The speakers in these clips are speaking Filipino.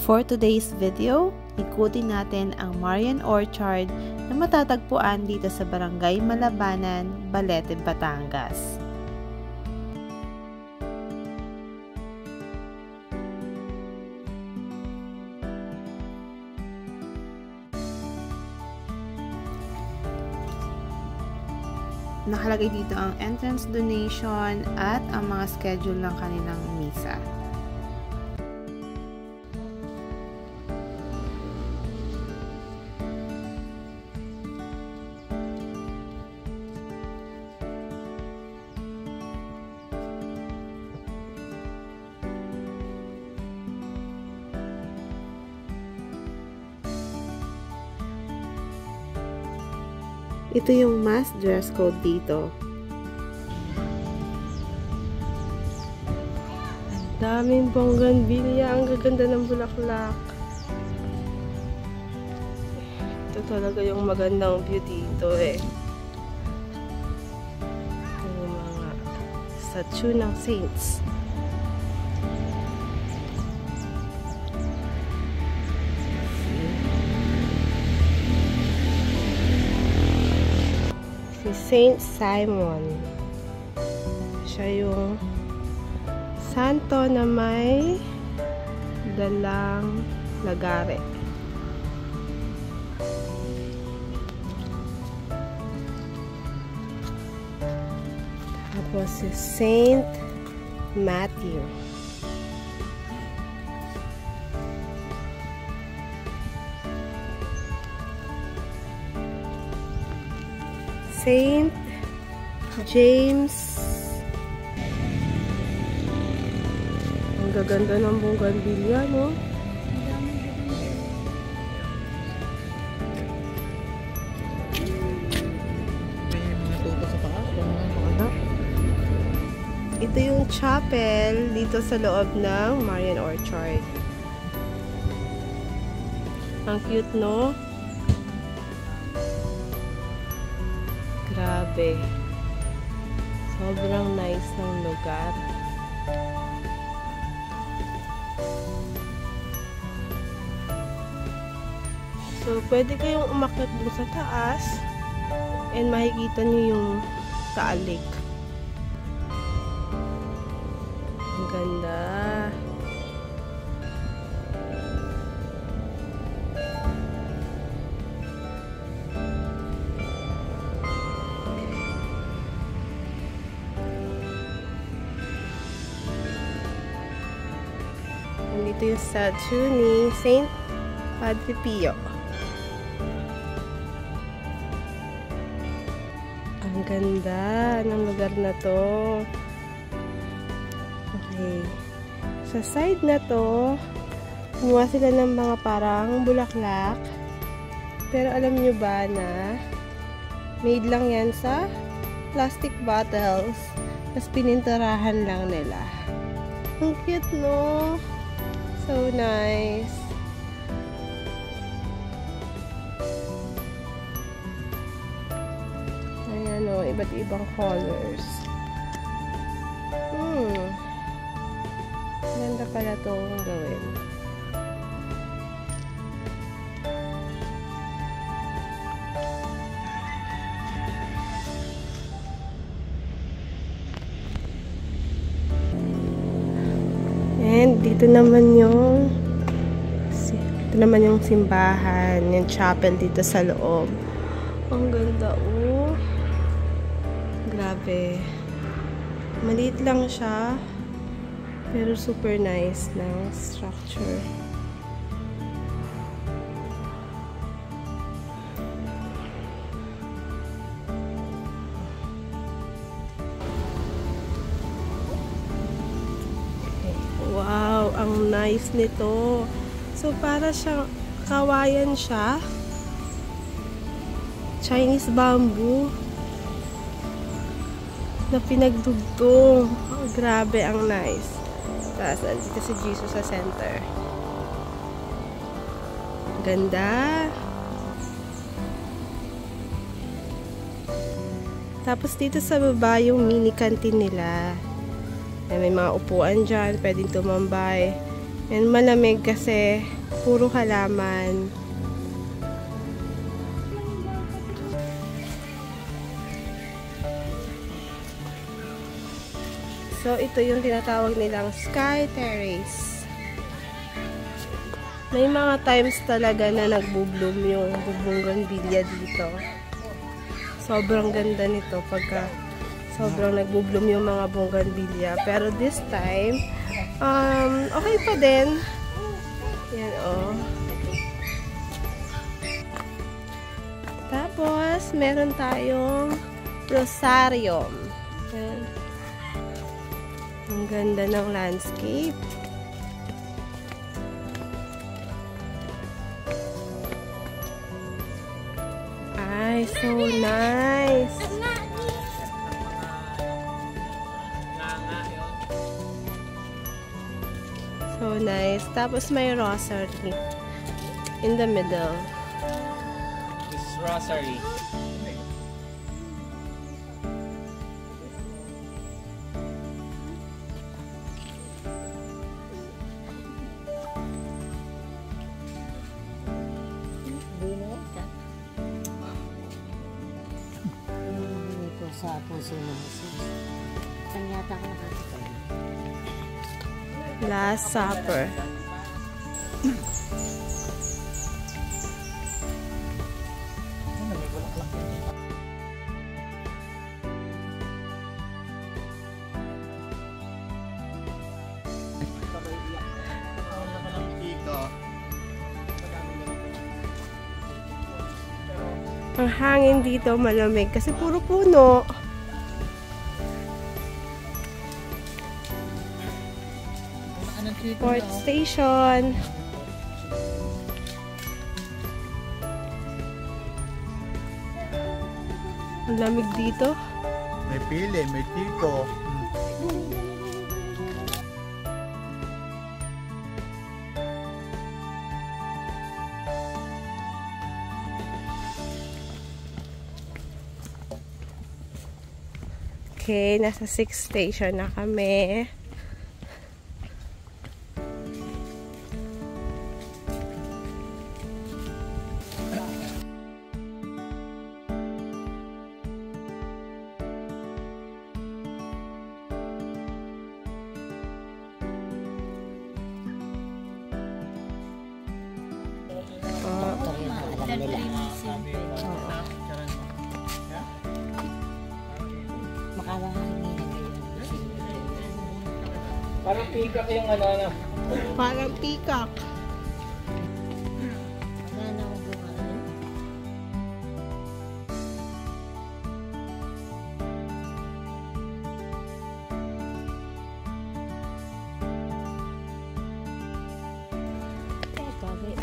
For today's video, ikutin natin ang Marian Orchard na matatagpuan dito sa Barangay Malabanan, Balete, Batangas. Nakalagay dito ang entrance donation at ang mga schedule ng kanilang misa. Ito yung mass dress code dito. Ang daming bongganbilya. Ang gaganda ng bulaklak. Ito talaga yung magandang view dito eh. Yung mga statue ng saints. Si Saint Simon. Siya yung santo na may dalang lagare. Tapos si Saint Matthew. Saint James. Ang gaganda ng bongganbilya, no? Ito yung chapel dito sa loob ng Marian Orchard. Ang cute, no? Grabe. Sobrang nice ng lugar. So, pwede kayong umakyat dun sa taas and makikita niyo yung taalik. Ang ganda. Dito yung statue ni Saint Padre Pio. Ang ganda ng lugar na to. Okay. Sa side na to, kumuha sila ng mga parang bulaklak. Pero alam nyo ba na made lang yan sa plastic bottles. Tapos pininturahan lang nila. Ang cute, no? So nice. Ayan o, iba't ibang colors. Ganda pala itong gawin. And dito naman yung simbahan, yung chapel dito sa loob. Ang ganda, oh. Grabe. Maliit lang siya, pero super nice ng structure. Wow, ang nice nito. So, para siyang kawayan siya. Chinese bamboo na pinagdugtong. Oh, grabe, ang nice. Tapos, andito si Jesus sa center. Ganda. Tapos, dito sa baba yung mini canteen nila. May mga upuan dyan, pwedeng tumambay. And malamig kasi puro halaman. So, ito yung tinatawag nilang Sky Terrace. May mga times talaga na nagbo-bloom yung bougainvillea dito. Sobrang ganda nito pagka sobrang nagbo-bloom yung mga bougainvillea. Pero this time, okay pa din. Yan, oh. Tapos, meron tayong rosarium. Yan. Ang ganda ng landscape. Ay, so nice. So nice. Tapos may rosary in the middle. This is rosary. Sa puso ng Jesus. Kanyata ko nakakita. Last Supper. Ang hangin dito malamig kasi puro puno. Port Station. Ang lamig dito. May pili, may tiko. Okay, nasa 6th station na kami. Alam nila. Makakahingin na ngayon. Parang peacock yung ano. Parang peacock. Wala na akong bumain. Bagay.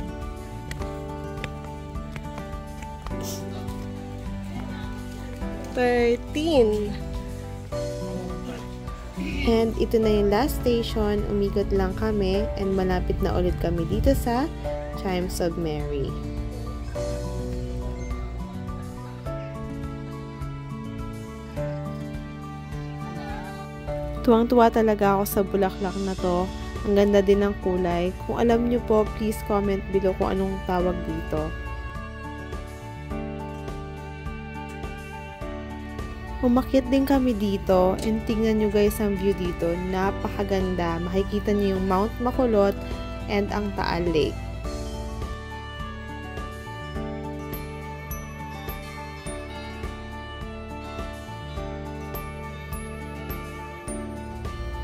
13. And ito na yung last station. Umikot lang kami and malapit na ulit kami dito sa Chimes of Mary. Tuwang-tuwa talaga ako sa bulaklak na to. Ang ganda din ng kulay. Kung alam nyo po, please comment below kung anong tawag dito. Umakyat din kami dito and tingnan nyo guys ang view dito. Napakaganda. Makikita nyo yung Mount Makulot and ang Taal Lake.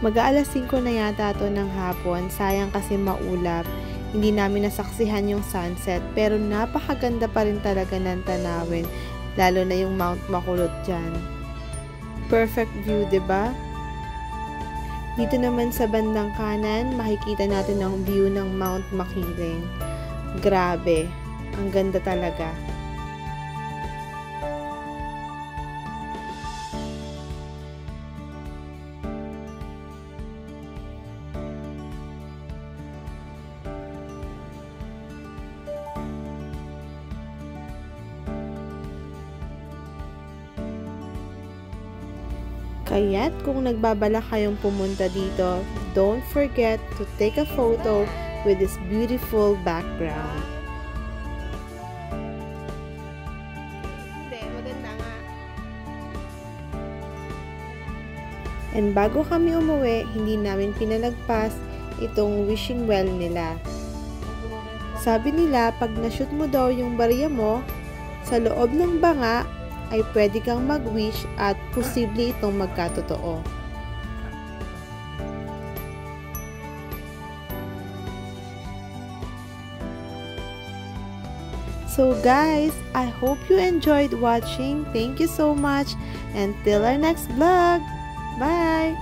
Mag-aalas 5 na yata ito ng hapon. Sayang kasi maulap. Hindi namin nasaksihan yung sunset. Pero napakaganda pa rin talaga ng tanawin. Lalo na yung Mount Makulot dyan. Perfect view, 'di ba? Dito naman sa bandang kanan, makikita natin ang view ng Mount Makiling. Grabe, ang ganda talaga. Kaya't kung nagbabala kayong pumunta dito, don't forget to take a photo with this beautiful background. Hindi, maganda nga. And bago kami umuwi, hindi namin pinalagpas itong wishing well nila. Sabi nila, pag na-shoot mo daw yung barya mo, sa loob ng banga ay pwede kang mag-wish at posible itong magkatotoo. So guys, I hope you enjoyed watching. Thank you so much and till our next vlog. Bye!